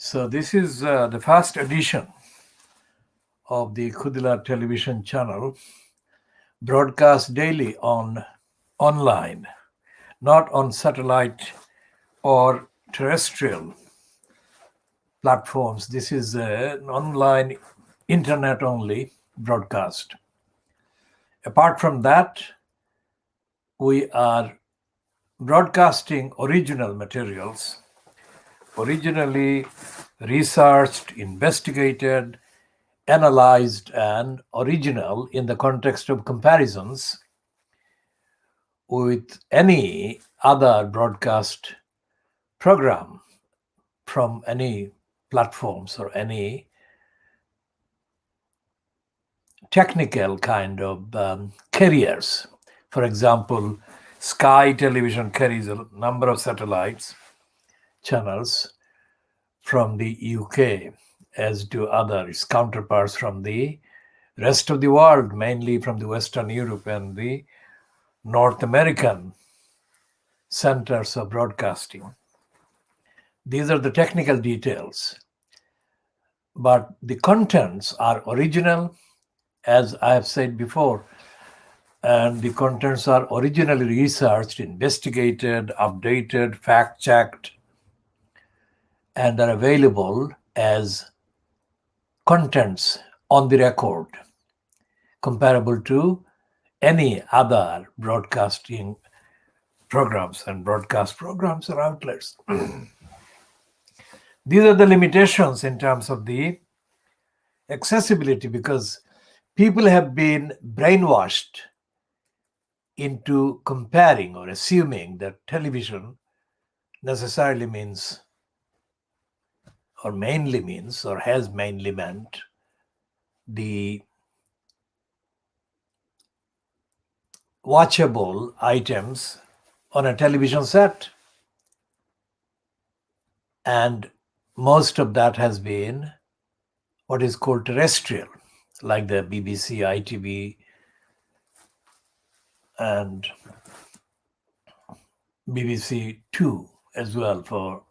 So this is the first edition of the Khudila television channel, broadcast daily on online, not on satellite or terrestrial platforms. This is an online, internet only broadcast. Apart from that, we are broadcasting original materials, originally researched, investigated, analyzed, and original in the context of comparisons with any other broadcast program from any platforms or any technical kind of carriers. For example, Sky Television carries a number of satellites channels from the UK, as do other its counterparts from the rest of the world, mainly from the Western Europe and the North American centers of broadcasting. These are the technical details, but the contents are original, as I have said before, and the contents are originally researched, investigated, updated, fact-checked, and are available as contents on the record, comparable to any other broadcasting programs and broadcast programs or outlets. These are the limitations in terms of the accessibility, because people have been brainwashed into comparing or assuming that television necessarily means, or mainly means, or has mainly meant the watchable items on a television set. And most of that has been what is called terrestrial, like the BBC, ITV, and BBC Two as well, for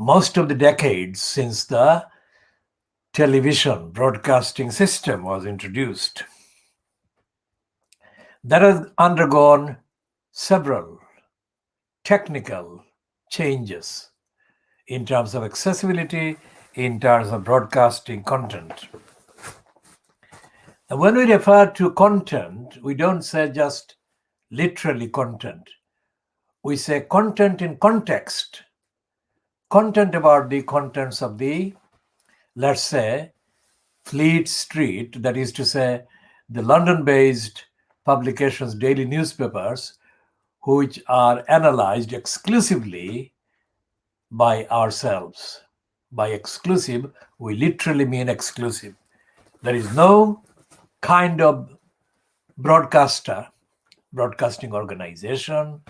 most of the decades since the television broadcasting system was introduced. That has undergone several technical changes in terms of accessibility, in terms of broadcasting content. And when we refer to content, we don't say just literally content. We say content in context. Content about the contents of the, let's say, Fleet Street, that is to say, the London-based publications, daily newspapers, which are analyzed exclusively by ourselves. By exclusive, we literally mean exclusive. There is no kind of broadcaster, broadcasting organization,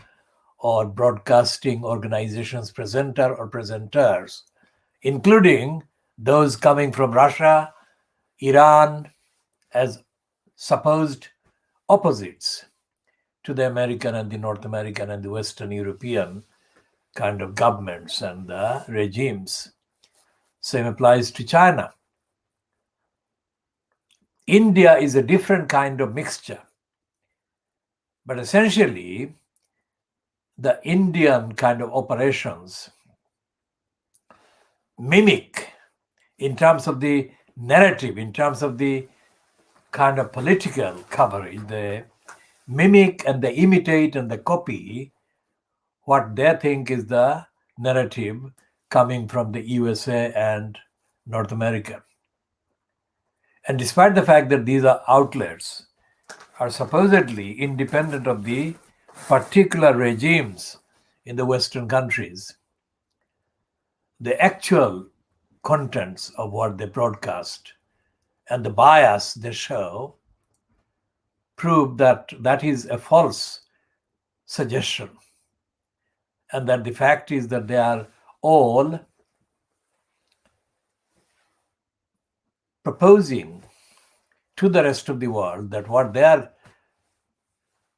or broadcasting organization's presenter or presenters, including those coming from Russia, Iran, as supposed opposites to the American and the North American and the Western European kind of governments and the regimes. Same applies to China. India is a different kind of mixture. But essentially, the Indian kind of operations mimic, in terms of the narrative, in terms of the kind of political coverage, they mimic and they imitate and they copy what they think is the narrative coming from the USA and North America. And despite the fact that these are outlets are supposedly independent of the particular regimes in the Western countries, the actual contents of what they broadcast and the bias they show prove that that is a false suggestion, and that the fact is that they are all proposing to the rest of the world that what they are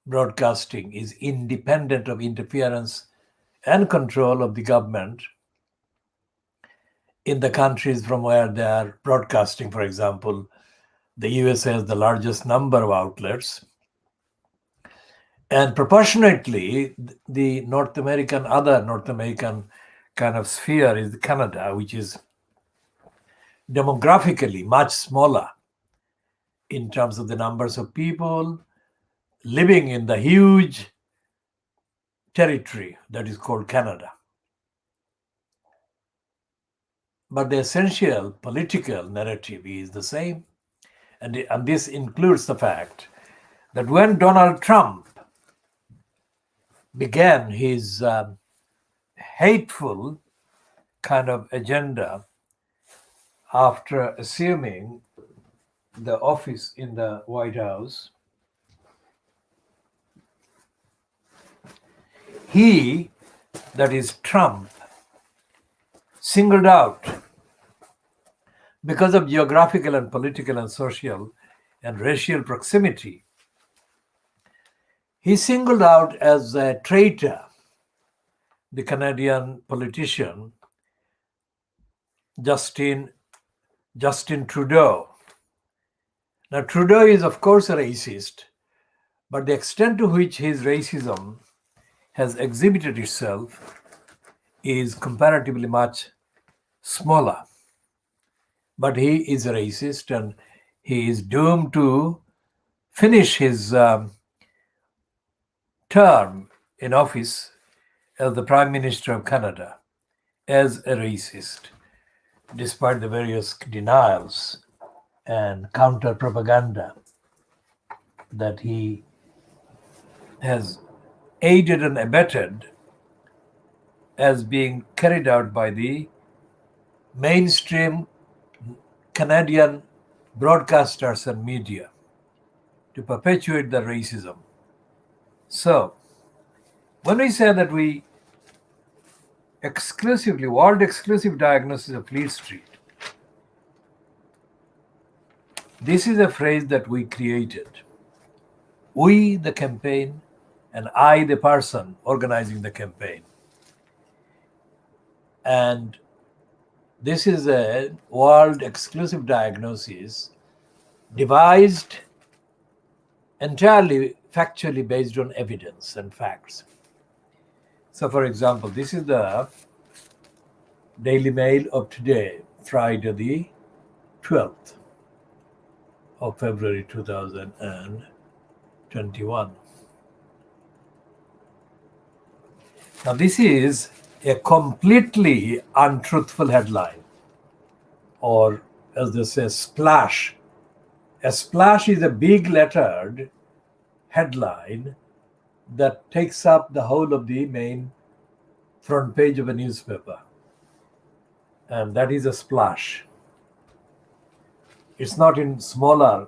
broadcasting is independent of interference and control of the government in the countries from where they are broadcasting. For example, the USA has the largest number of outlets. And proportionately, the other North American kind of sphere is Canada, which is demographically much smaller in terms of the numbers of people living in the huge territory that is called Canada. But the essential political narrative is the same. And this includes the fact that when Donald Trump began his hateful kind of agenda after assuming the office in the White House, he, that is Trump, singled out, because of geographical and political and social and racial proximity, he singled out as a traitor the Canadian politician Justin Trudeau. Now, Trudeau is, of course, a racist, but the extent to which his racism has exhibited itself is comparatively much smaller. But he is a racist, and he is doomed to finish his term in office as the Prime Minister of Canada as a racist, despite the various denials and counter propaganda that he has aided and abetted as being carried out by the mainstream Canadian broadcasters and media to perpetuate the racism. So, when we say that we world exclusive diagnosis of Fleet Street, this is a phrase that we created. We, the campaign, and I, the person organizing the campaign. And this is a world exclusive diagnosis devised entirely factually based on evidence and facts. So, for example, this is the Daily Mail of today, Friday the 12th of February 2021. Now, this is a completely untruthful headline, or as they say, splash. A splash is a big lettered headline that takes up the whole of the main front page of a newspaper. And that is a splash. It's not in smaller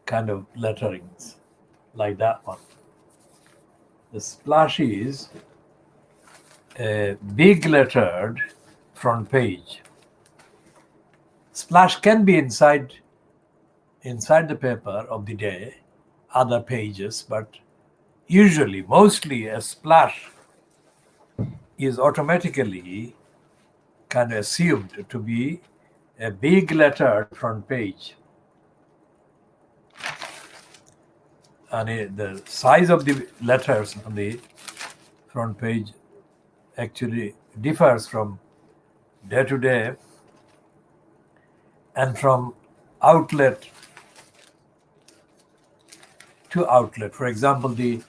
kind of letterings like that one. The splash is a big lettered front page. Splash can be inside the paper of the day, other pages, but usually, mostly a splash is automatically kind of assumed to be a big lettered front page. And the size of the letters on the front page actually differs from day to day and from outlet to outlet. For example, the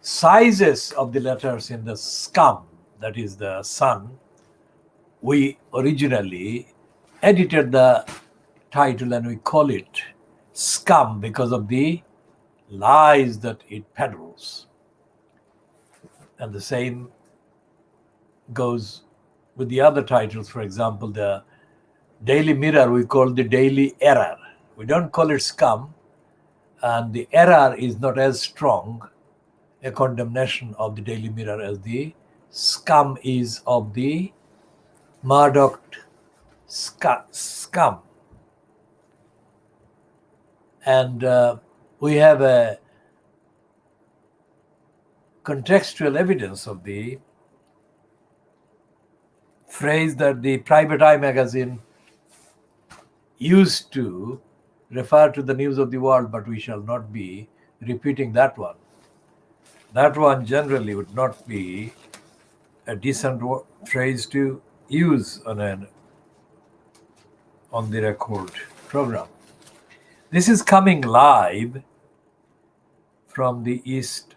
sizes of the letters in the Scum, that is the Sun, we originally edited the title and we call it Scum because of the lies that it peddles. And the same goes with the other titles. For example, the Daily Mirror we call the Daily Error. We don't call it Scum, and the error is not as strong a condemnation of the Daily Mirror as the scum is of the Murdoch scum. And we have a contextual evidence of the phrase that the Private Eye magazine used to refer to the news of the world, but we shall not be repeating that one. That one generally would not be a decent phrase to use on the record program. This is coming live from the East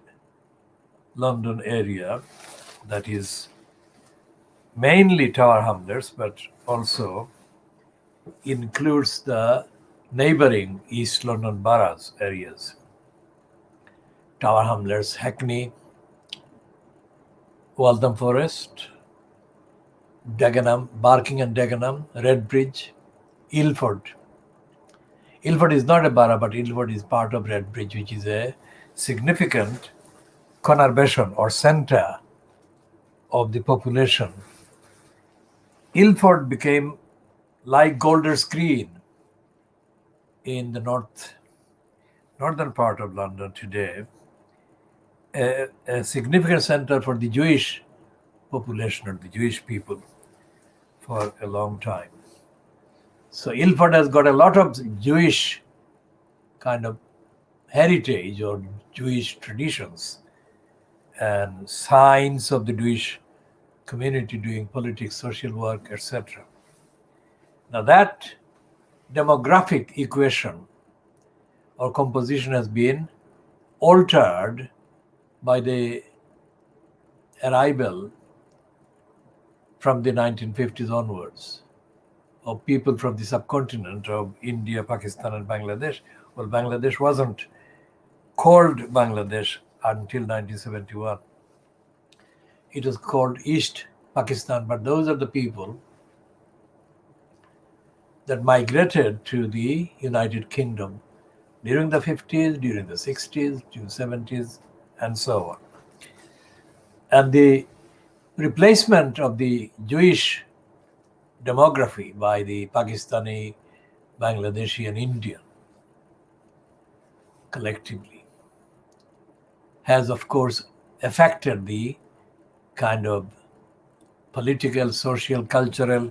London area, that is mainly Tower Hamlets, but also includes the neighboring East London boroughs areas. Tower Hamlets, Hackney, Waltham Forest, Dagenham, Barking and Dagenham, Redbridge, Ilford. Ilford is not a borough, but Ilford is part of Redbridge, which is a significant conurbation or center of the population. Ilford became like Golders Green in the northern part of London today, a significant center for the Jewish population or the Jewish people for a long time. So Ilford has got a lot of Jewish kind of heritage or Jewish traditions and signs of the Jewish community doing politics, social work, etc. Now that demographic equation or composition has been altered by the arrival from the 1950s onwards of people from the subcontinent of India, Pakistan, and Bangladesh. Well, Bangladesh wasn't called Bangladesh until 1971. It was called East Pakistan, but those are the people that migrated to the United Kingdom during the 50s, during the 60s, during the 70s, and so on. And the replacement of the Jewish demography by the Pakistani, Bangladeshi, and Indian collectively has, of course, affected the kind of political, social, cultural,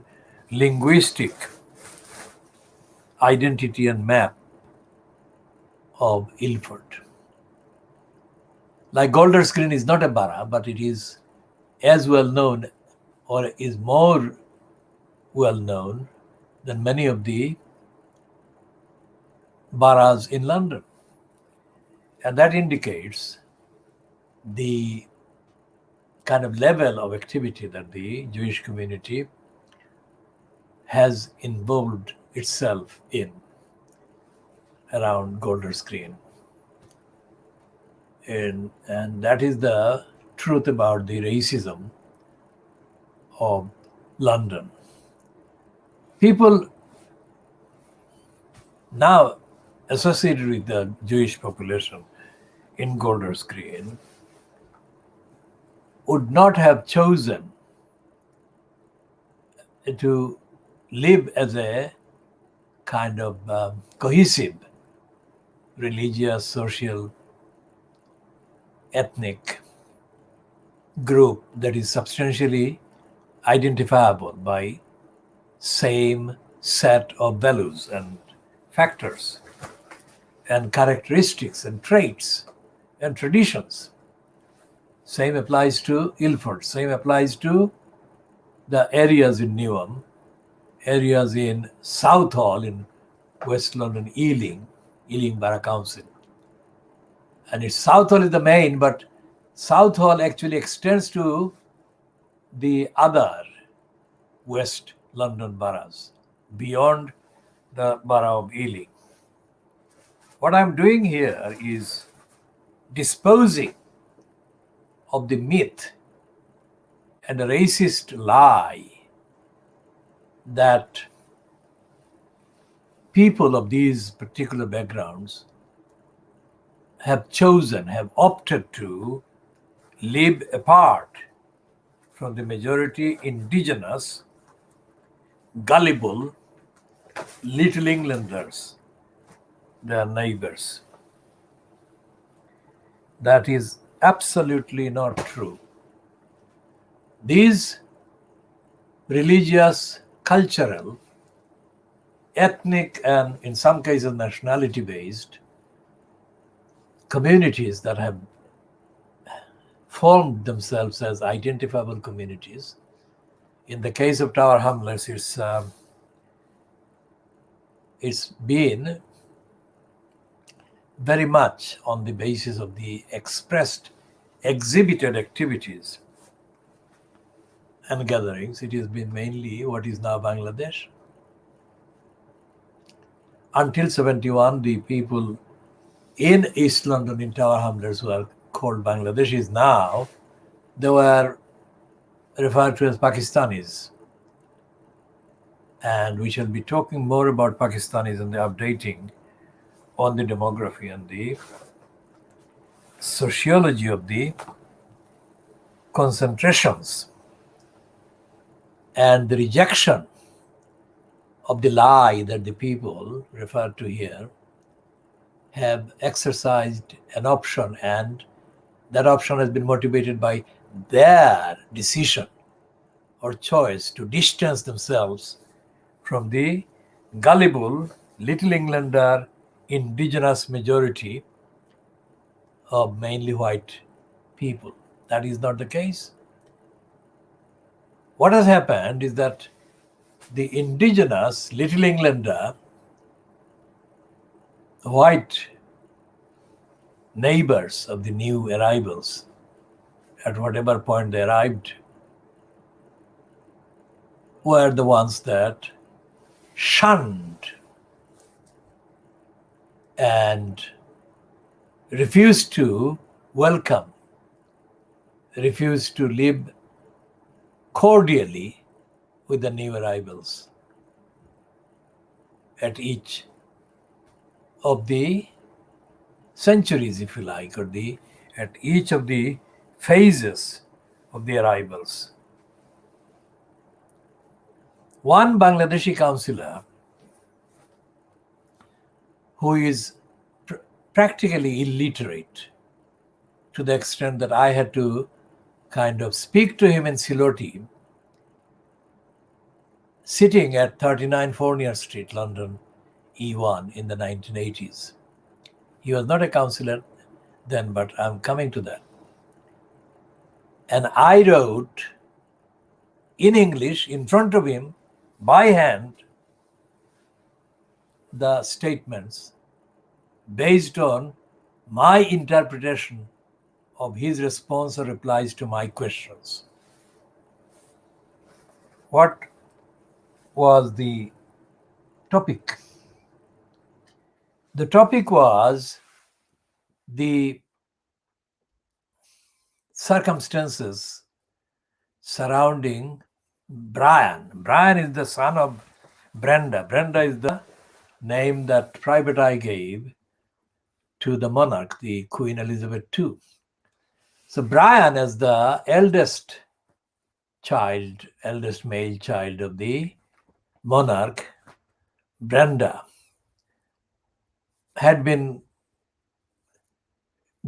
linguistic identity and map of Ilford. Like Golders Green is not a borough, but it is as well known or is more well known than many of the boroughs in London. And that indicates the kind of level of activity that the Jewish community has involved itself in around Golders Green. And that is the truth about the racism of London. People now associated with the Jewish population in Golders Green would not have chosen to live as a kind of cohesive religious, social, ethnic group that is substantially identifiable by same set of values and factors and characteristics and traits and traditions. Same applies to Ilford, same applies to the areas in Newham, areas in Southall in West London, Ealing Borough Council. And it's Southall is the main, but Southall actually extends to the other West London boroughs beyond the borough of Ealing. What I'm doing here is disposing of the myth and the racist lie that people of these particular backgrounds have chosen, have opted to live apart from the majority indigenous, gullible Little Englanders, their neighbors. That is absolutely not true. These religious, cultural, ethnic, and in some cases nationality based communities that have formed themselves as identifiable communities. In the case of Tower Hamlets, it's been very much on the basis of the expressed, exhibited activities and gatherings. It has been mainly what is now Bangladesh. Until 71, the people in East London, in Tower Hamlets, who are called Bangladeshis now, they were referred to as Pakistanis. And we shall be talking more about Pakistanis and the updating on the demography and the sociology of the concentrations and the rejection of the lie that the people referred to here have exercised an option, and that option has been motivated by their decision or choice to distance themselves from the gullible Little Englander indigenous majority of mainly white people. That is not the case. What has happened is that the indigenous Little Englander white neighbors of the new arrivals, at whatever point they arrived, were the ones that shunned and refused to welcome, refused to live cordially with the new arrivals at each of the centuries, if you like, or at each of the phases of the arrivals. One Bangladeshi councillor who is practically illiterate, to the extent that I had to kind of speak to him in Siloti, sitting at 39 Fournier Street, London, E1 in the 1980s. He was not a councillor then, but I'm coming to that. And I wrote in English in front of him by hand the statements based on my interpretation of his response or replies to my questions. What was the topic? The topic was the circumstances surrounding Brian. Brian is the son of Brenda. Brenda is the name that Private Eye gave to the monarch, the Queen Elizabeth II. So Brian, as the eldest male child of the monarch, Brenda, had been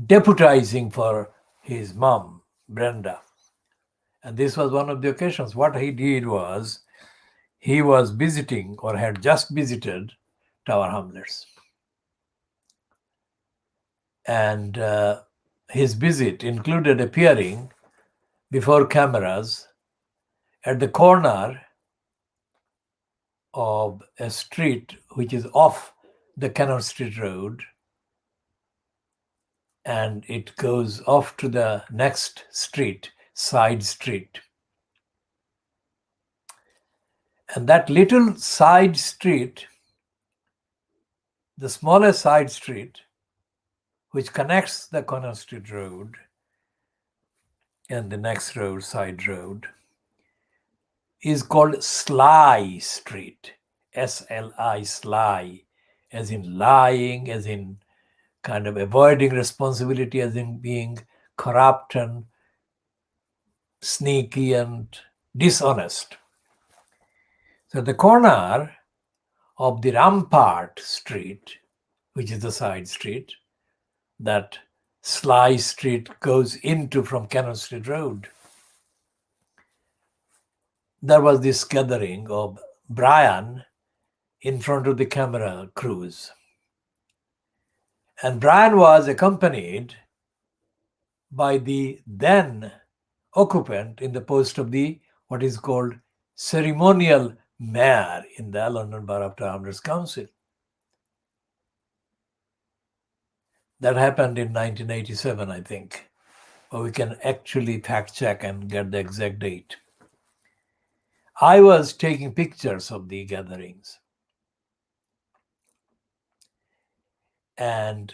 deputizing for his mom, Brenda. And this was one of the occasions. What he did was, he was visiting or had just visited Tower Hamlets. And his visit included appearing before cameras at the corner of a street which is off the Cannon Street Road, and it goes off to the next street, side street. And that little side street, the smallest side street, which connects the Cannon Street Road and the next road, side road, is called Sly Street, S-L-I, Sly, as in lying, as in kind of avoiding responsibility, as in being corrupt and sneaky and dishonest. So the corner of the Rampart Street, which is the side street, that Sly Street goes into from Cannon Street Road. there was this gathering of Brian in front of the camera crews. And Brian was accompanied by the then occupant in the post of the what is called ceremonial mayor in the London Borough of Towners Council. That happened in 1987, I think. Or we can actually fact check and get the exact date. I was taking pictures of the gatherings. And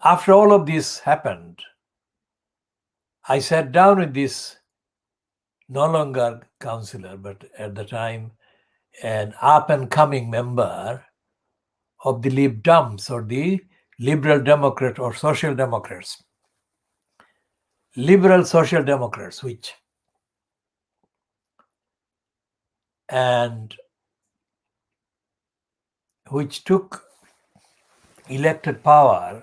after all of this happened, I sat down with this no longer councillor, but at the time an up and coming member of the Lib Dems or the Liberal Democrat or Social Democrats. Liberal Social Democrats, which took elected power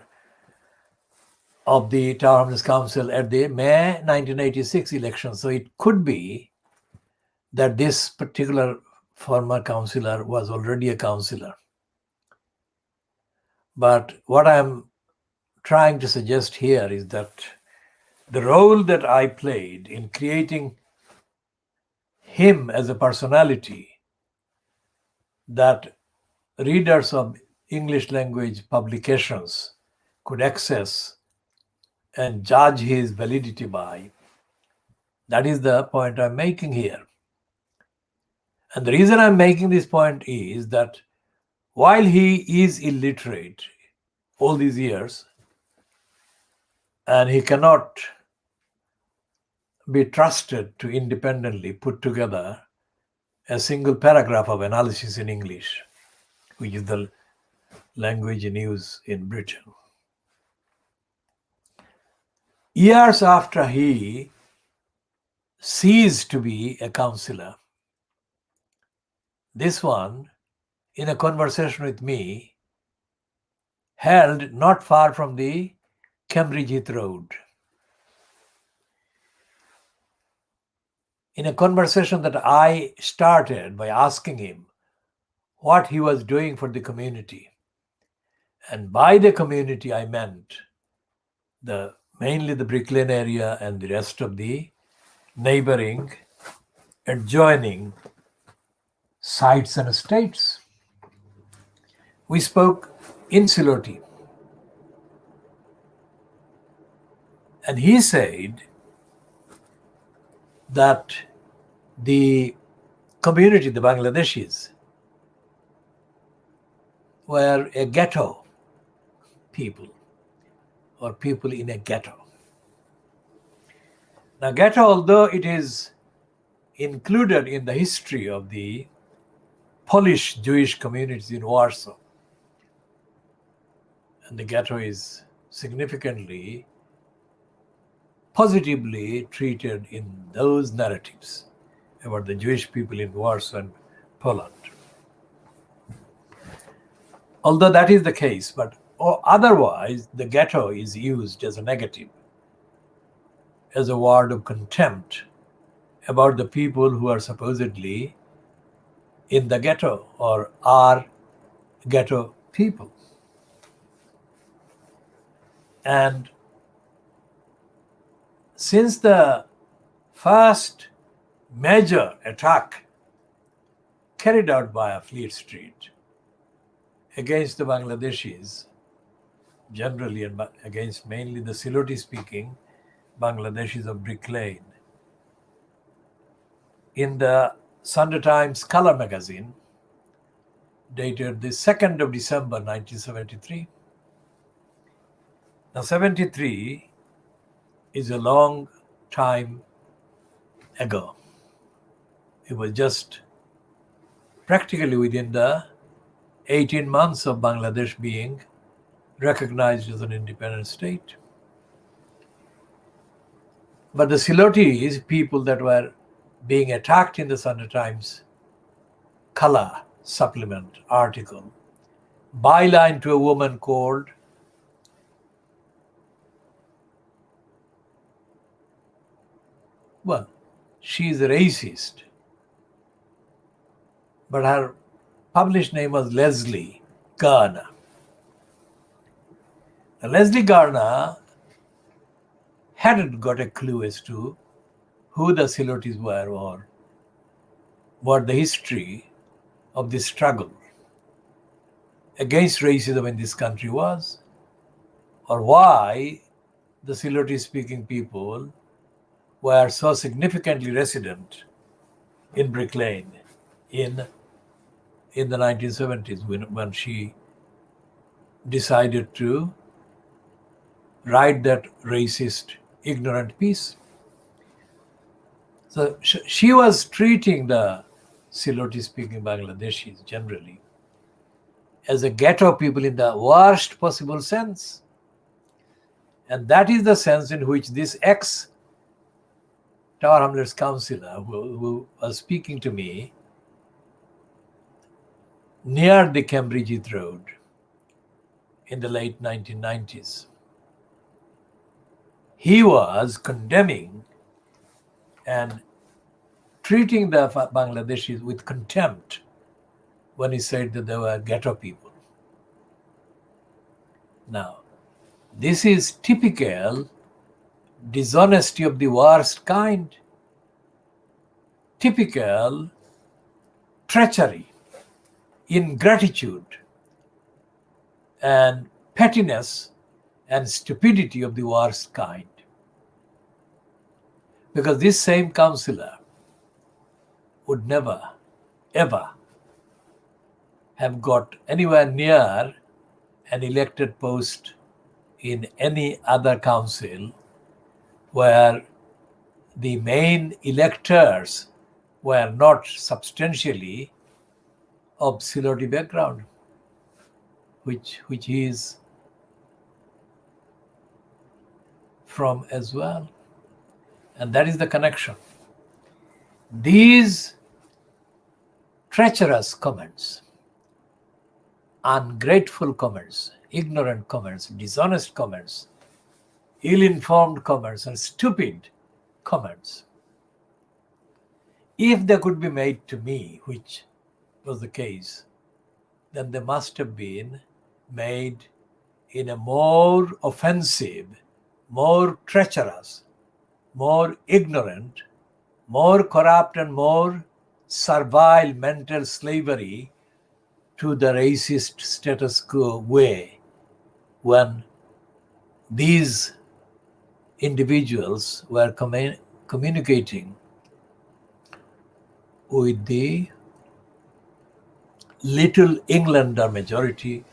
of the Tower Hamlets Council at the May 1986 election. So it could be that this particular former councillor was already a councillor. But what I'm trying to suggest here is that the role that I played in creating him as a personality that readers of English language publications could access and judge his validity by. That is the point I'm making here. And the reason I'm making this point is that while he is illiterate all these years, and he cannot be trusted to independently put together a single paragraph of analysis in English, which is the language in use in Britain. Years after he ceased to be a councillor, this one, in a conversation with me, held not far from the Cambridge Heath Road. In a conversation that I started by asking him what he was doing for the community. And by the community, I meant mainly the Brick Lane area and the rest of the neighboring, adjoining sites and estates. We spoke insularity. And he said that the community, the Bangladeshis, were a ghetto people or people in a ghetto. Now, ghetto, although it is included in the history of the Polish Jewish communities in Warsaw, and the ghetto is significantly positively treated in those narratives about the Jewish people in Warsaw and Poland. Although that is the case, but otherwise the ghetto is used as a negative, as a word of contempt about the people who are supposedly in the ghetto or are ghetto people. And since the first major attack carried out by Fleet Street against the Bangladeshis generally and against mainly the Siloti-speaking Bangladeshis of Brick Lane, in the Sunday Times Color magazine, dated the 2nd of December 1973. Now, 73 is a long time ago. It was just practically within the 18 months of Bangladesh being recognized as an independent state. But the Silotis, people that were being attacked in the Sunday Times color supplement article, byline to a woman called she's a racist. but her published name was Leslie Garner. Now, Leslie Garner hadn't got a clue as to who the Silotes were or what the history of this struggle against racism in this country was, or why the Silote speaking people were so significantly resident in Brick Lane in the 1970s when she decided to write that racist, ignorant piece. So she was treating the Silote speaking Bangladeshis generally as a ghetto people in the worst possible sense. And that is the sense in which this ex-Tower Hamlets councillor who was speaking to me near the Cambridge Heath Road in the late 1990s, he was condemning and treating the Bangladeshis with contempt when he said that they were ghetto people. Now, this is typical dishonesty of the worst kind, typical treachery, ingratitude, and pettiness and stupidity of the worst kind. Because this same councillor would never, ever have got anywhere near an elected post in any other council where the main electors were not substantially of Silote background, which he is from as well. And that is the connection. These treacherous comments, ungrateful comments, ignorant comments, dishonest comments, ill-informed comments, and stupid comments, if they could be made to me, which was the case, then they must have been made in a more offensive, more treacherous, more ignorant, more corrupt, and more servile mental slavery to the racist status quo way, when these individuals were communicating with the Little Englander majority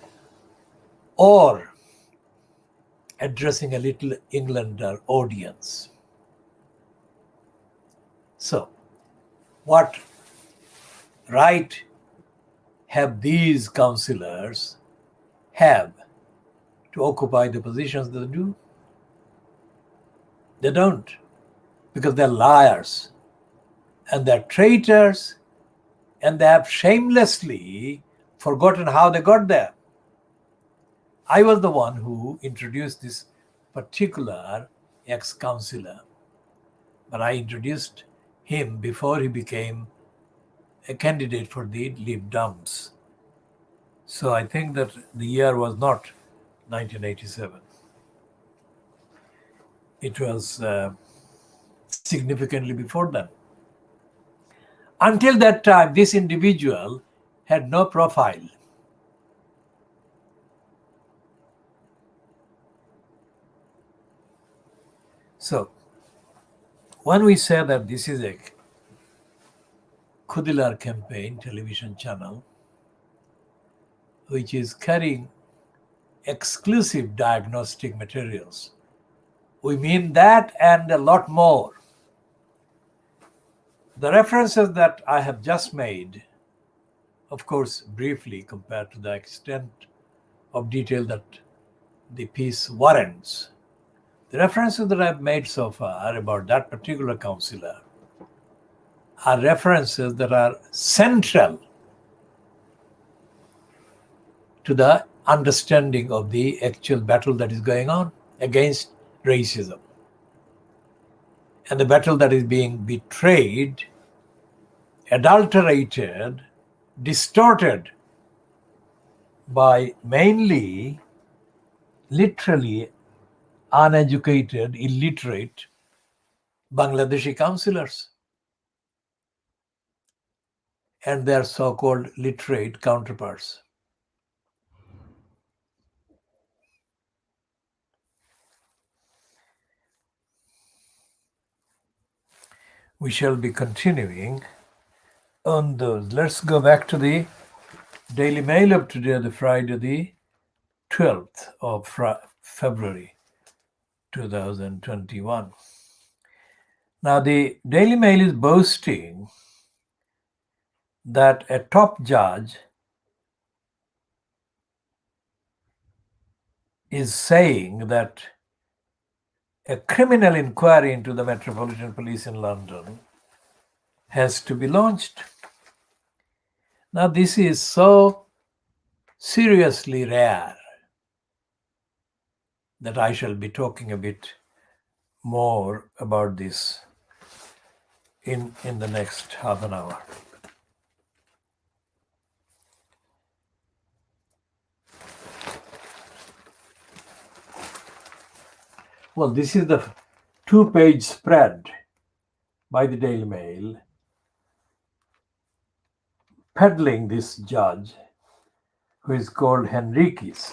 or addressing a Little Englander audience. So, what right have these councillors have to occupy the positions they do? They don't, because they're liars and they're traitors, and they have shamelessly forgotten how they got there. I was the one who introduced this particular ex-councillor, but I introduced him before he became a candidate for the Lib Dems. So I think that the year was not 1987. It was significantly before that. Until that time, this individual had no profile. So, when we say that this is a Khudilar campaign television channel, which is carrying exclusive diagnostic materials, we mean that and a lot more. The references that I have just made, of course, briefly compared to the extent of detail that the piece warrants, the references that I've made so far about that particular councillor are references that are central to the understanding of the actual battle that is going on against racism, and the battle that is being betrayed, adulterated distorted by mainly literally uneducated, illiterate Bangladeshi councillors and their so-called literate counterparts. We shall be continuing on those. Let's go back to the Daily Mail of today, the Friday, the 12th of February 2021. Now, the Daily Mail is boasting that a top judge is saying that a criminal inquiry into the Metropolitan Police in London has to be launched. Now, this is so seriously rare that I shall be talking a bit more about this in the next half an hour. Well, this is the two-page spread by the Daily Mail peddling this judge who is called Henriques.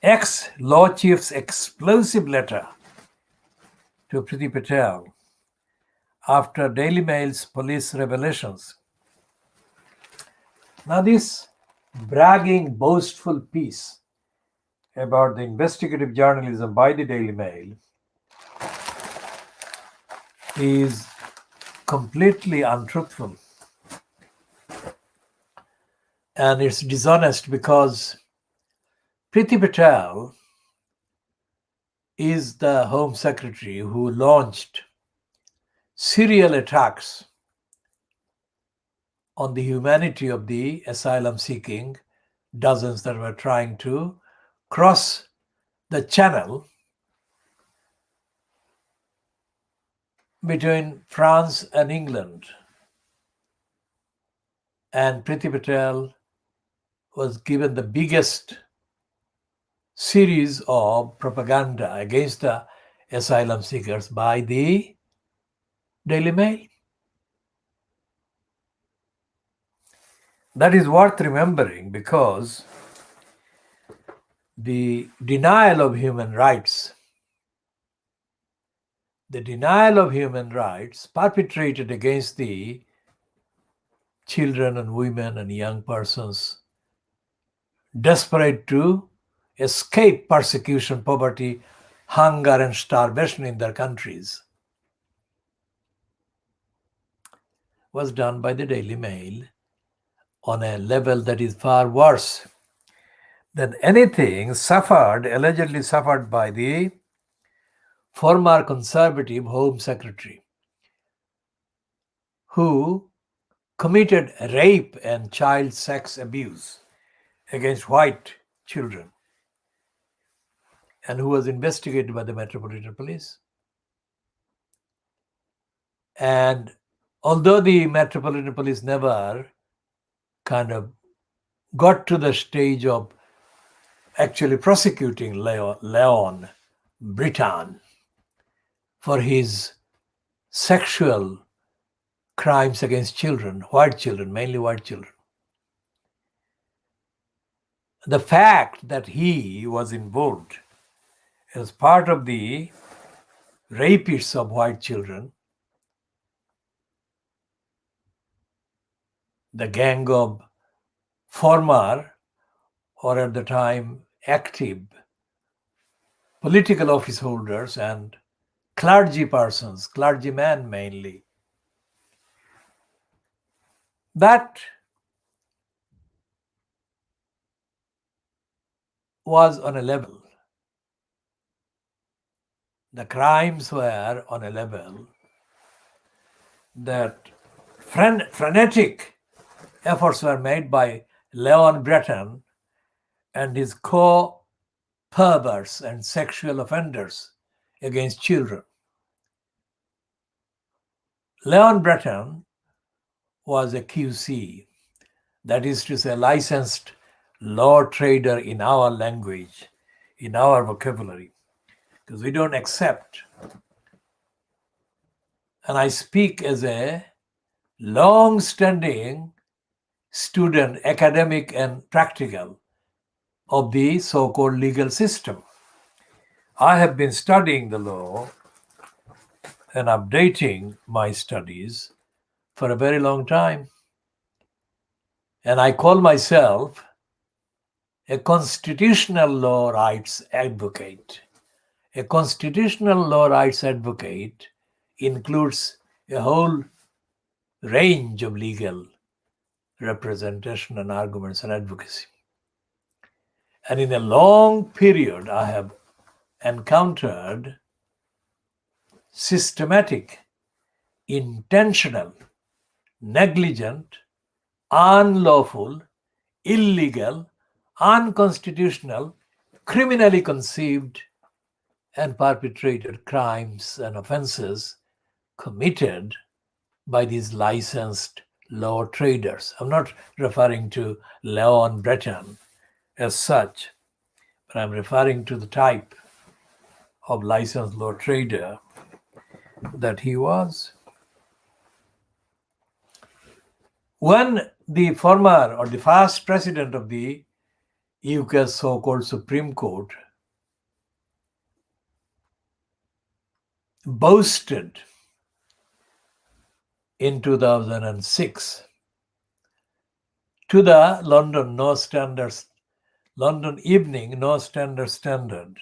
Ex-law chief's explosive letter to Priti Patel after Daily Mail's police revelations. Now, this bragging, boastful piece about the investigative journalism by the Daily Mail is completely untruthful. And it's dishonest because Priti Patel is the Home Secretary who launched serial attacks on the humanity of the asylum seeking dozens that were trying to cross the channel between France and England. And Priti Patel was given the biggest series of propaganda against the asylum seekers by the Daily Mail. That is worth remembering because the denial of human rights perpetrated against the children and women and young persons desperate to escape persecution, poverty, hunger, and starvation in their countries was done by the Daily Mail on a level that is far worse than anything allegedly suffered by the former Conservative Home Secretary, who committed rape and child sex abuse against white children and who was investigated by the Metropolitan Police. And although the Metropolitan Police never kind of got to the stage of actually prosecuting Leon Brittan for his sexual crimes against children, mainly white children. The fact that he was involved as part of the rapists of white children, the gang of former or at the time active political office holders and clergymen mainly, that was on a level. The crimes were on a level that frenetic efforts were made by Leon Brittan and his co-perverts and sexual offenders against children. Leon Brittan was a QC, that is to say, licensed law trader in our language, in our vocabulary, because we don't accept. And I speak as a long-standing student, academic and practical, of the so-called legal system. I have been studying the law and updating my studies for a very long time. And I call myself a constitutional law rights advocate. A constitutional law rights advocate includes a whole range of legal representation and arguments and advocacy. And in a long period, I have encountered systematic, intentional, negligent, unlawful, illegal, unconstitutional, criminally conceived and perpetrated crimes and offenses committed by these licensed law traders. I'm not referring to Leon Breton as such, but I'm referring to the type of licensed law trader that he was. When the former or the first president of the UK's so-called Supreme Court boasted in 2006 to the London Evening No Standard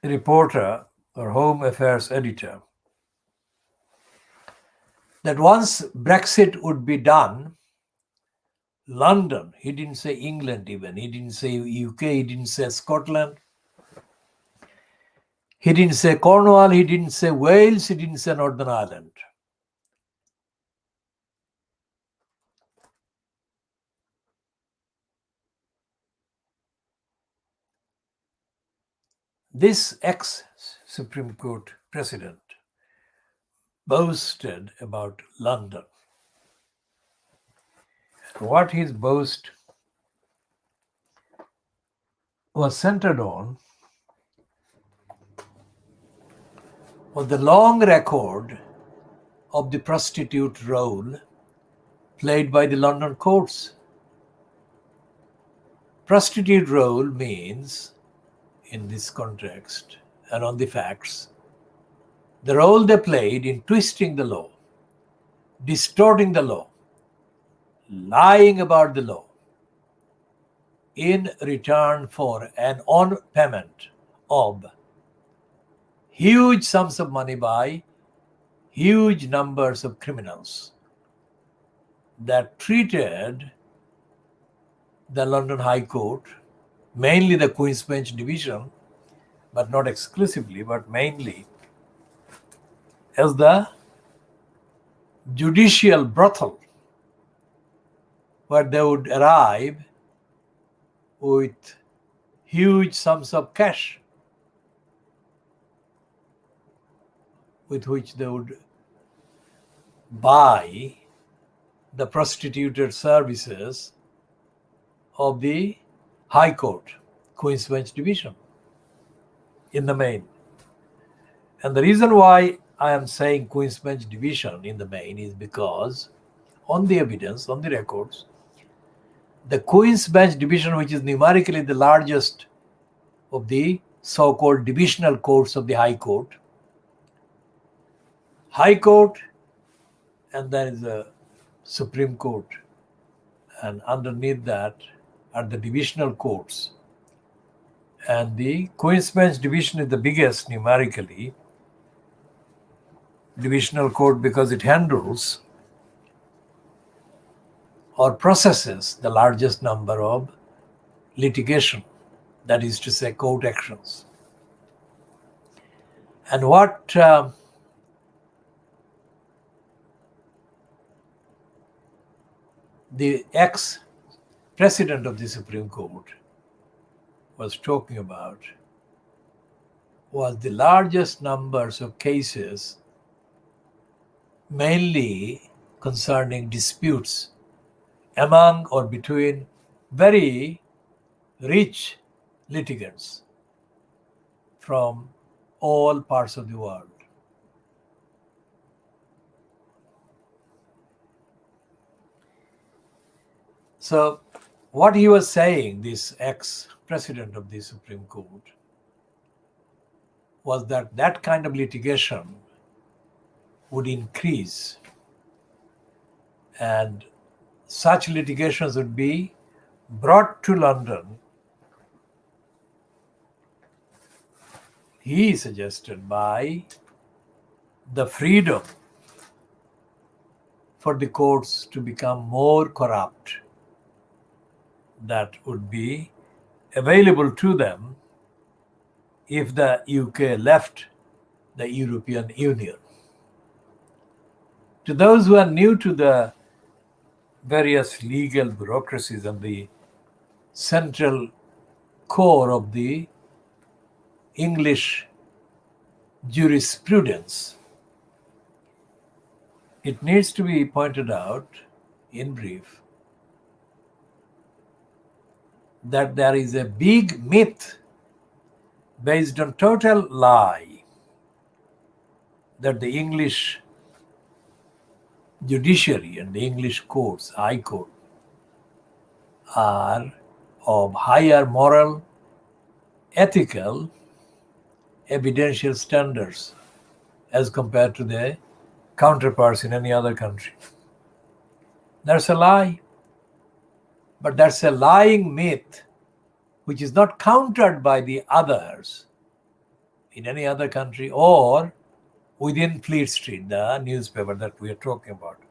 reporter or Home Affairs editor, that once Brexit would be done, London, he didn't say England even, he didn't say UK, he didn't say Scotland, he didn't say Cornwall, he didn't say Wales, he didn't say Northern Ireland. This ex-Supreme Court president boasted about London. What his boast was centered on was the long record of the prostitute role played by the London courts. Prostitute role means, in this context and on the facts, the role they played in twisting the law, distorting the law, lying about the law in return for an on-payment of huge sums of money by huge numbers of criminals that treated the London High Court, mainly the Queen's Bench Division, but not exclusively, but mainly as the judicial brothel where they would arrive with huge sums of cash with which they would buy the prostituted services of the High Court, Queen's Bench Division, in the main. And the reason why I am saying Queen's Bench Division in the main is because on the evidence, on the records, the Queen's Bench Division, which is numerically the largest of the so-called divisional courts of the High Court, and there is a Supreme Court, and underneath that are the divisional courts. And the Queen's Bench Division is the biggest numerically divisional court because it handles or processes the largest number of litigation, that is to say court actions. And what the ex-president of the Supreme Court was talking about was the largest numbers of cases mainly concerning disputes among or between very rich litigants from all parts of the world. So, what he was saying, this ex-president of the Supreme Court, was that that kind of litigation would increase, and such litigations would be brought to London, he suggested, by the freedom for the courts to become more corrupt that would be available to them if the UK left the European Union. To those who are new to the various legal bureaucracies and the central core of the English jurisprudence, it needs to be pointed out in brief that there is a big myth based on total lie that the English judiciary and the English courts, High Court, are of higher moral, ethical, evidential standards as compared to their counterparts in any other country. That's a lie. But that's a lying myth which is not countered by the others in any other country or within Fleet Street, the newspaper that we are talking about.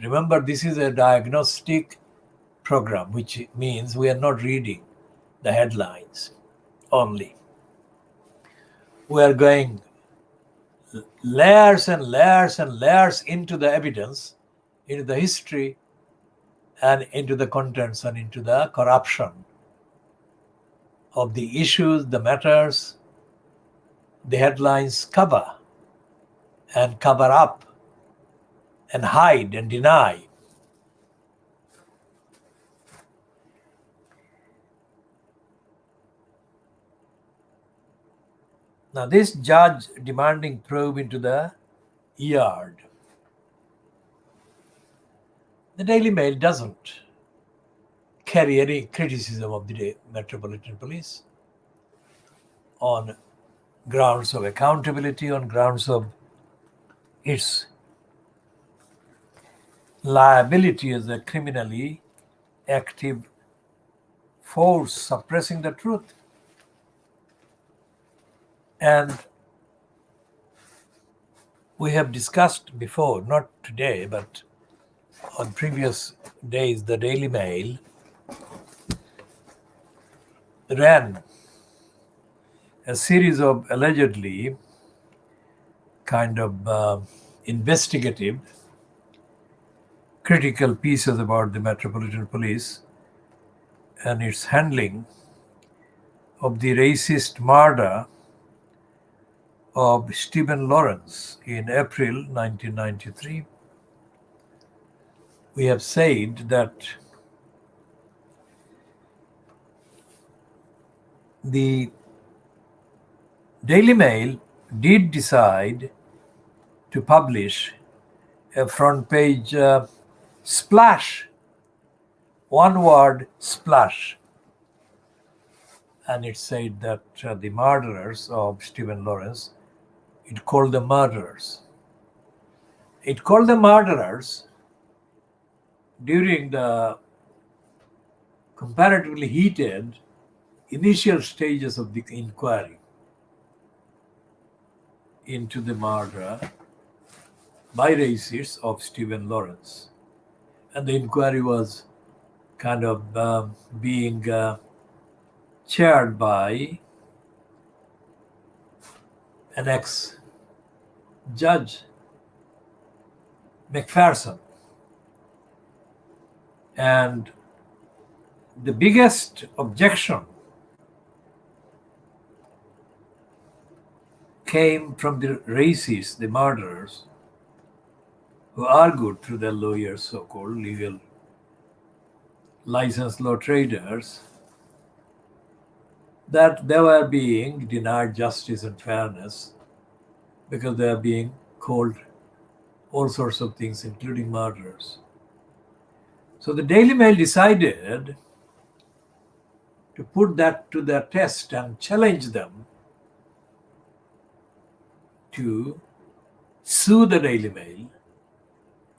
Remember, this is a diagnostic program, which means we are not reading the headlines only. We are going layers and layers and layers into the evidence, into the history, and into the contents and into the corruption of the issues, the matters the headlines cover and cover up and hide and deny. Now, this judge demanding probe into the yard. The Daily Mail doesn't carry any criticism of the Metropolitan Police on grounds of accountability, on grounds of its liability as a criminally active force suppressing the truth. And we have discussed before, not today, but on previous days, the Daily Mail ran a series of allegedly kind of investigative, critical pieces about the Metropolitan Police and its handling of the racist murder of Stephen Lawrence in April 1993. We have said that the Daily Mail did decide to publish a front page splash, one word, splash. And it said that the murderers of Stephen Lawrence, it called them murderers. It called them murderers during the comparatively heated initial stages of the inquiry into the murder by racists of Stephen Lawrence. And the inquiry was kind of being chaired by an ex-judge, Macpherson. And the biggest objection came from the racists, the murderers, who argued through their lawyers, so-called legal licensed law traders, that they were being denied justice and fairness because they are being called all sorts of things, including murderers. So the Daily Mail decided to put that to their test and challenge them to sue the Daily Mail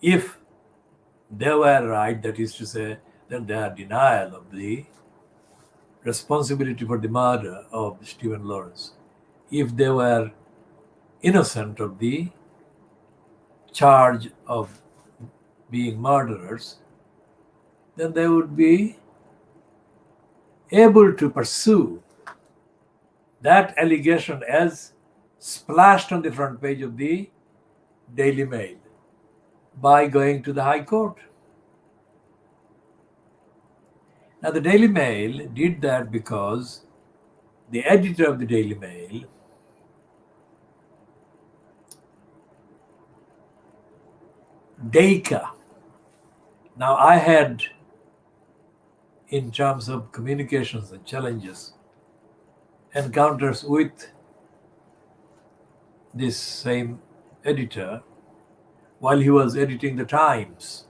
if they were right, that is to say, that their denial of the responsibility for the murder of Stephen Lawrence, if they were innocent of the charge of being murderers, then they would be able to pursue that allegation as splashed on the front page of the Daily Mail by going to the High Court. Now, the Daily Mail did that because the editor of the Daily Mail Dacre. Now, I had, in terms of communications and challenges, encounters with this same editor while he was editing the Times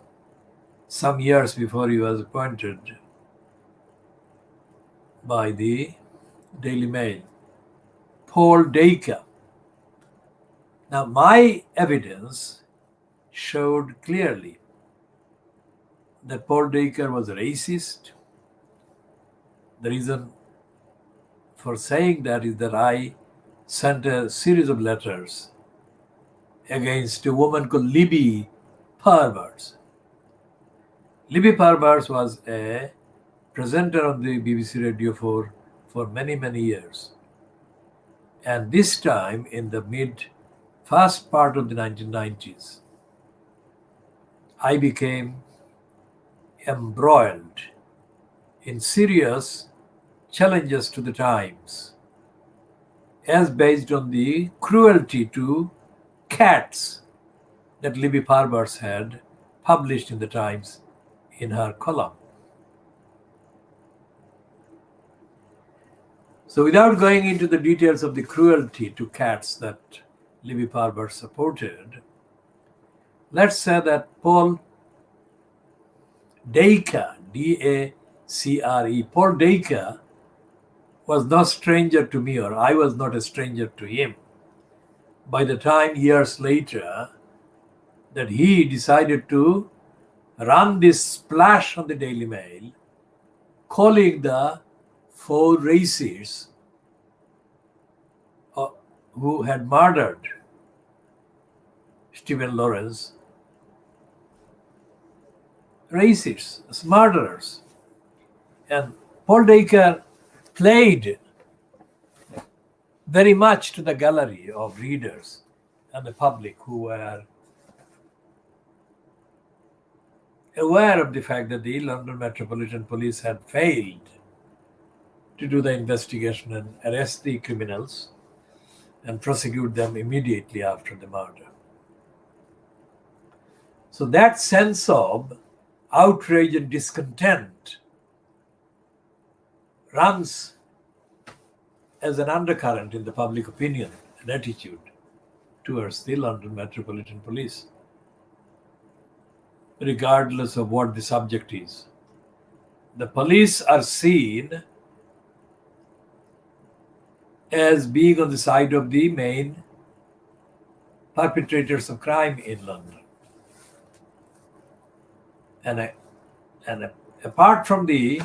some years before he was appointed by the Daily Mail, Paul Dacre. Now, my evidence showed clearly that Paul Dacre was a racist. The reason for saying that is that I sent a series of letters against a woman called Libby Parvers. Libby Parvers was a presenter on the BBC Radio for many, many years. And this time, in the first part of the 1990s, I became embroiled in serious challenges to the Times, as based on the cruelty to cats that Libby Parvers had published in the Times in her column. So without going into the details of the cruelty to cats that Libby Parvers supported, let's say that Paul Dacre, D-A-C-R-E, Paul Dacre was no stranger to me, or I was not a stranger to him. By the time, years later, that he decided to run this splash on the Daily Mail, calling the four racists who had murdered Stephen Lawrence racists, murderers. And Paul Dacre played very much to the gallery of readers and the public who were aware of the fact that the London Metropolitan Police had failed to do the investigation and arrest the criminals and prosecute them immediately after the murder. So that sense of outrage and discontent runs as an undercurrent in the public opinion and attitude towards the London Metropolitan Police, regardless of what the subject is. The police are seen as being on the side of the main perpetrators of crime in London. And apart from the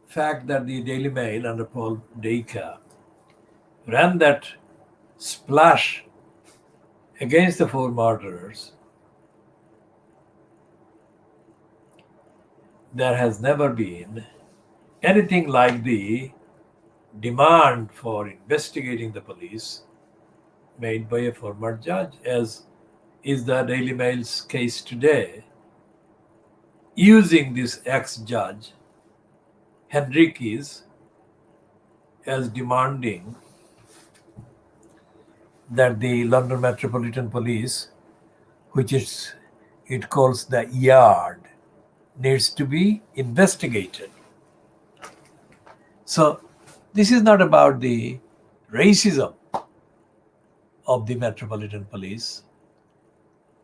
fact that the Daily Mail under Paul Dacre ran that splash against the four murderers, there has never been anything like the demand for investigating the police made by a former judge, as is the Daily Mail's case today, using this ex-judge, Henriques, as demanding that the London Metropolitan Police, which it calls the Yard, needs to be investigated. So this is not about the racism of the Metropolitan Police,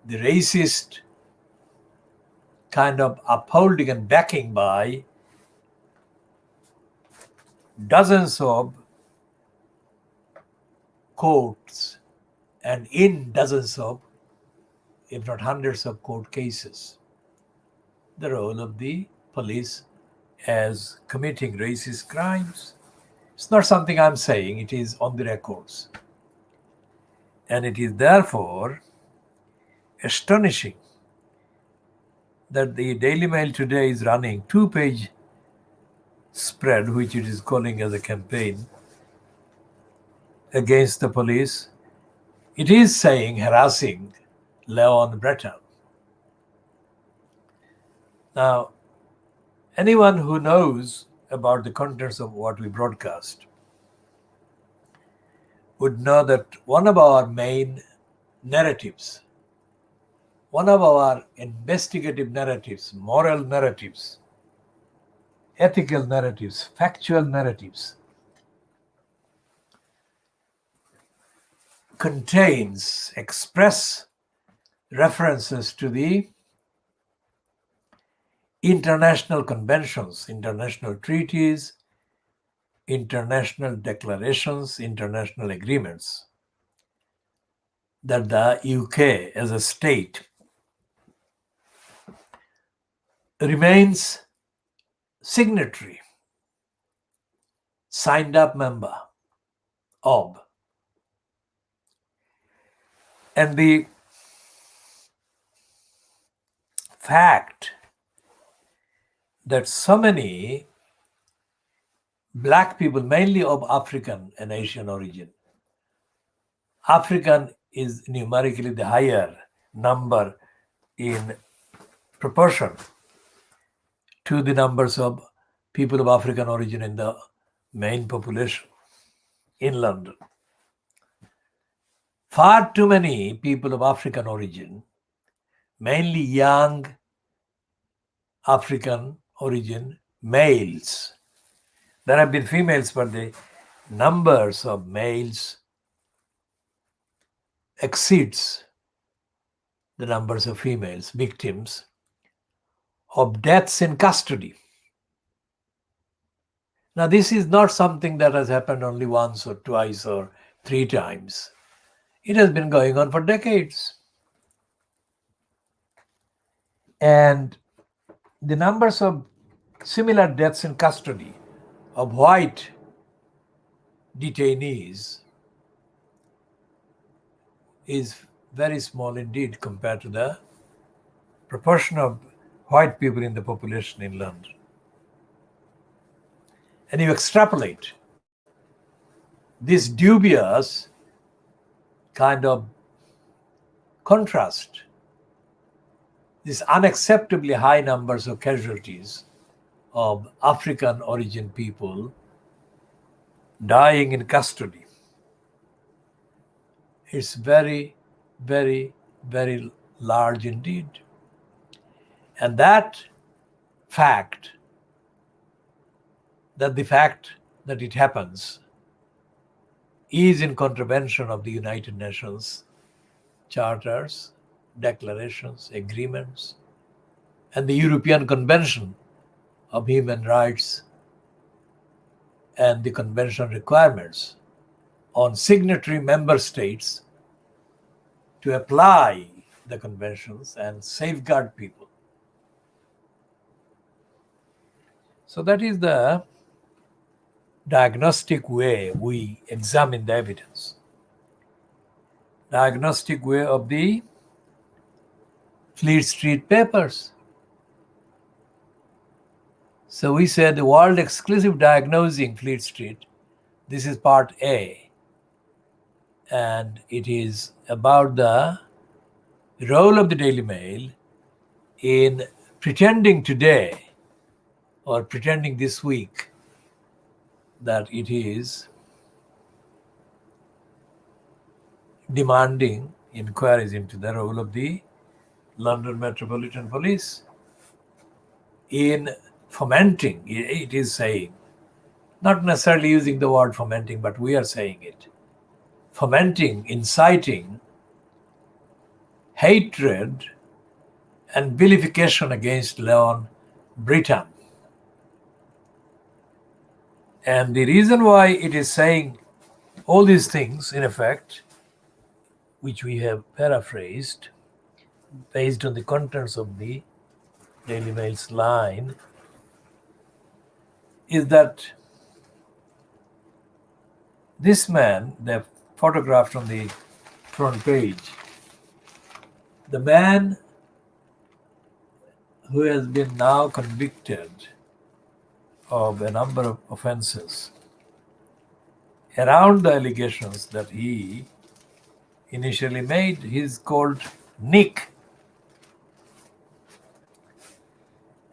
the racist kind of upholding and backing by dozens of courts and in dozens of, if not hundreds of court cases, the role of the police as committing racist crimes. It's not something I'm saying, it is on the records. And it is therefore astonishing that the Daily Mail today is running 2-page spread, which it is calling as a campaign against the police. It is saying harassing Leon Bretton. Now, anyone who knows about the contents of what we broadcast would know that one of our main narratives, one of our investigative narratives, moral narratives, ethical narratives, factual narratives, contains express references to the international conventions, international treaties, international declarations, international agreements that the UK as a state remains signatory, signed up member of. And the fact that so many black people, mainly of African and Asian origin, African is numerically the higher number in proportion to the numbers of people of African origin in the main population in London. Far too many people of African origin, mainly young African origin males. There have been females, but the numbers of males exceeds the numbers of females, victims of deaths in custody. Now, this is not something that has happened only once or twice or 3 times. It has been going on for decades. And the numbers of similar deaths in custody of white detainees is very small indeed compared to the proportion of white people in the population in London. And you extrapolate this dubious kind of contrast, these unacceptably high numbers of casualties of African origin people dying in custody. It's very, very, very large indeed. And that fact, the fact that it happens is in contravention of the United Nations charters, declarations, agreements, and the European Convention of Human Rights and the Convention requirements on signatory member states to apply the conventions and safeguard people. So that is the diagnostic way we examine the evidence. Diagnostic way of the Fleet Street Papers. So we said the world exclusive diagnosing Fleet Street. This is part A. And it is about the role of the Daily Mail in pretending today or pretending this week that it is demanding inquiries into the role of the London Metropolitan Police in fomenting, it is saying, not necessarily using the word fomenting, but we are saying it, fomenting, inciting hatred and vilification against Leon Brittan. And the reason why it is saying all these things, in effect, which we have paraphrased based on the contents of the Daily Mail's line, is that this man, they've photographed on the front page, the man who has been now convicted of a number of offenses around the allegations that he initially made, he's called Nick.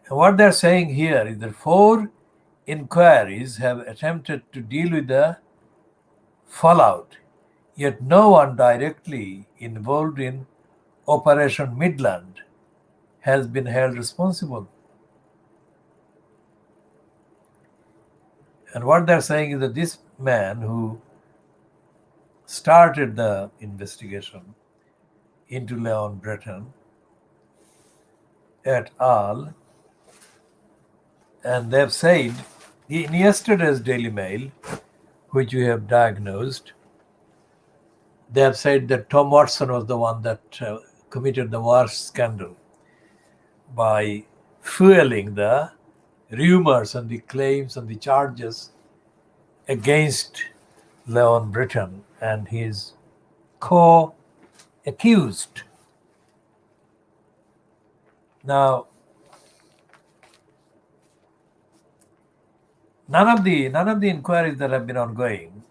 And what they're saying here is that 4 inquiries have attempted to deal with the fallout, yet no one directly involved in Operation Midland has been held responsible. And what they're saying is that this man who started the investigation into Leon Brittan et al., and they've said in yesterday's Daily Mail, which we have diagnosed, they have said that Tom Watson was the one that committed the worst scandal by fueling the rumors and the claims and the charges against Leon Brittan and his co-accused. Now, none of the inquiries that have been ongoing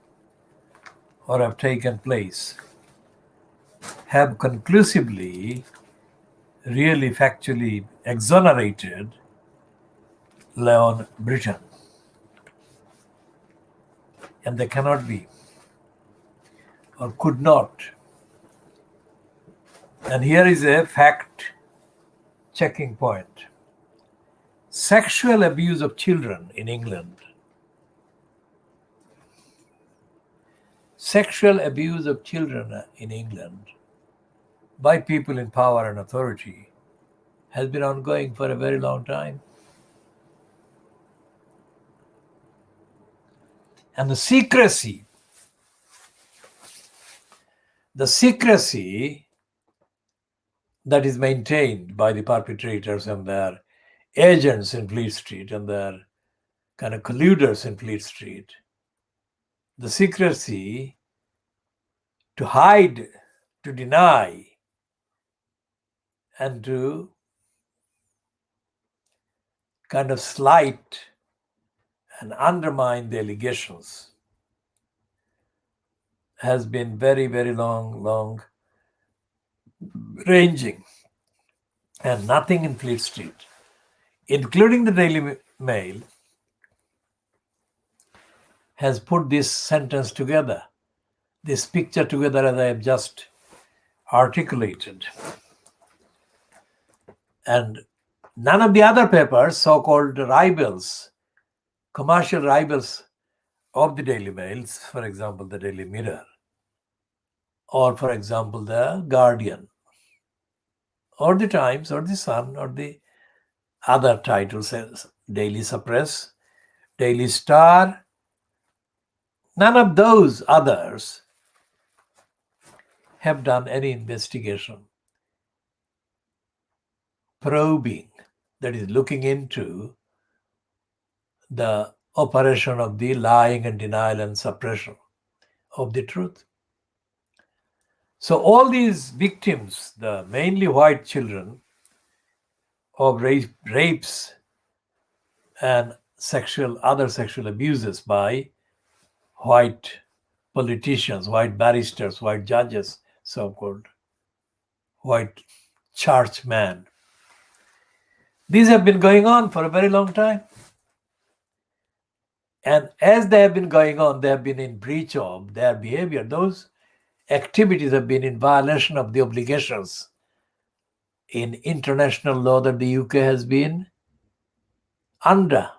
or have taken place have conclusively, really factually exonerated Leon Brittan. And they cannot be, or could not. And here is a fact checking point. Sexual abuse of children in England. Sexual abuse of children in England by people in power and authority has been ongoing for a very long time. And the secrecy that is maintained by the perpetrators and their agents in Fleet Street and their kind of colluders in Fleet Street, the secrecy to hide, to deny, and to kind of slight and undermine the allegations has been very, very long ranging. And nothing in Fleet Street, including the Daily Mail, has put this sentence together, this picture together as I have just articulated. And none of the other papers, so-called rivals, commercial rivals of the Daily Mail, for example, the Daily Mirror, or for example, the Guardian, or the Times, or the Sun, or the other titles, Daily Suppress, Daily Star, none of those others have done any investigation, probing, that is looking into the operation of the lying and denial and suppression of the truth. So all these victims, the mainly white children of rapes and other sexual abuses by white politicians, white barristers, white judges, so-called white churchmen, these have been going on for a very long time. And as they have been going on, they have been in breach of their behavior. Those activities have been in violation of the obligations in international law that the UK has been under.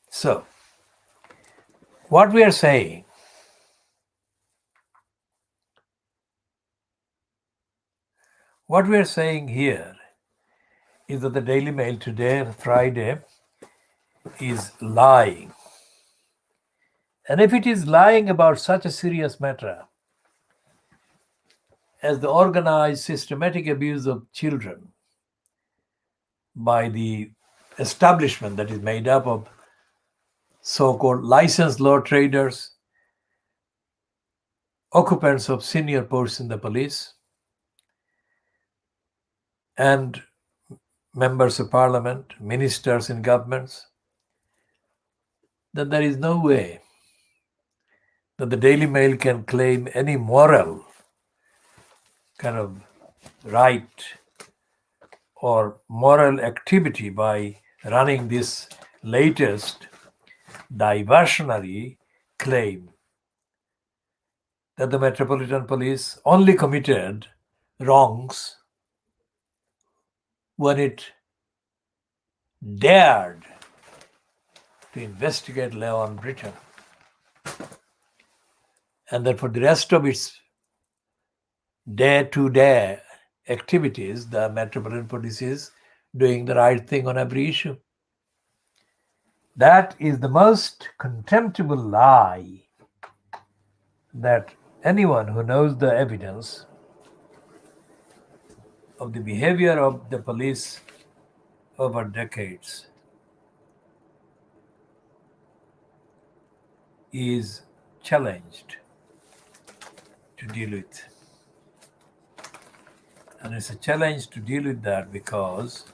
So, what we are saying here is that the Daily Mail today, Friday, is lying. And if it is lying about such a serious matter as the organized systematic abuse of children by the establishment that is made up of so-called licensed law traders, occupants of senior posts in the police, and members of parliament, ministers in governments, then there is no way that the Daily Mail can claim any moral kind of right or moral activity by running this latest diversionary claim that the Metropolitan Police only committed wrongs when it dared to investigate law on Britain, and that for the rest of its day-to-day activities, the Metropolitan Police is doing the right thing on every issue. That is the most contemptible lie that anyone who knows the evidence of the behavior of the police over decades is challenged to deal with. And it's a challenge to deal with that because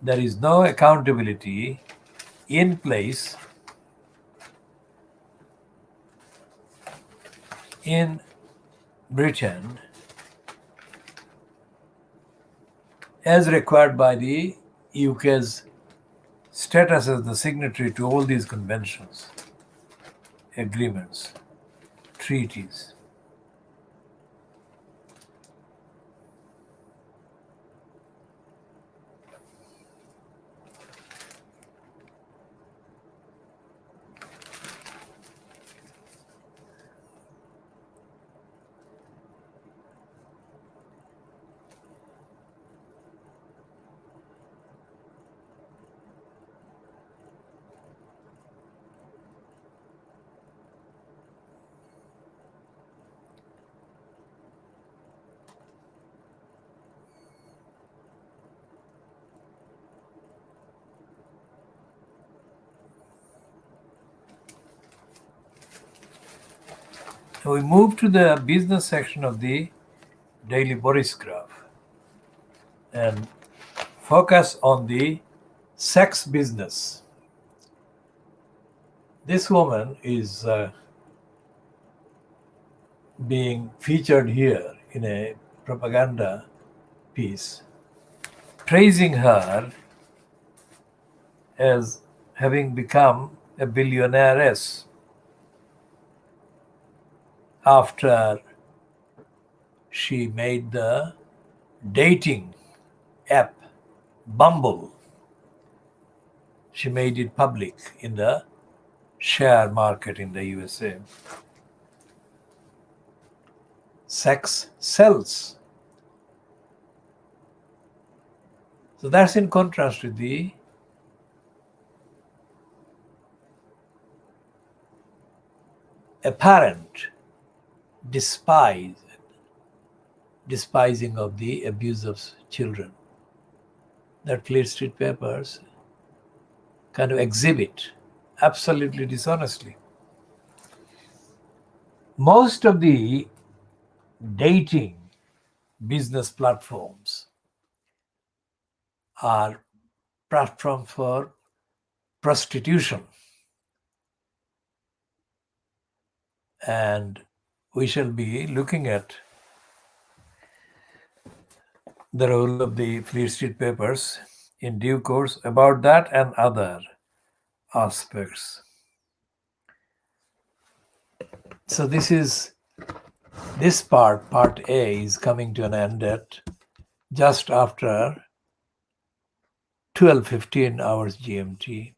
there is no accountability in place in Britain as required by the UK's status as the signatory to all these conventions, agreements, treaties. So we move to the business section of the Daily Boris Graph and focus on the sex business. This woman is being featured here in a propaganda piece, praising her as having become a billionaireess after she made the dating app Bumble. She made it public in the share market in the USA. Sex sells. So that's in contrast with the apparent despising of the abuse of children that Fleet Street Papers kind of exhibit absolutely dishonestly. Most of the dating business platforms are platforms for prostitution. And we shall be looking at the role of the Fleet Street Papers in due course about that and other aspects. So this part A, is coming to an end at just after 12:15 hours GMT.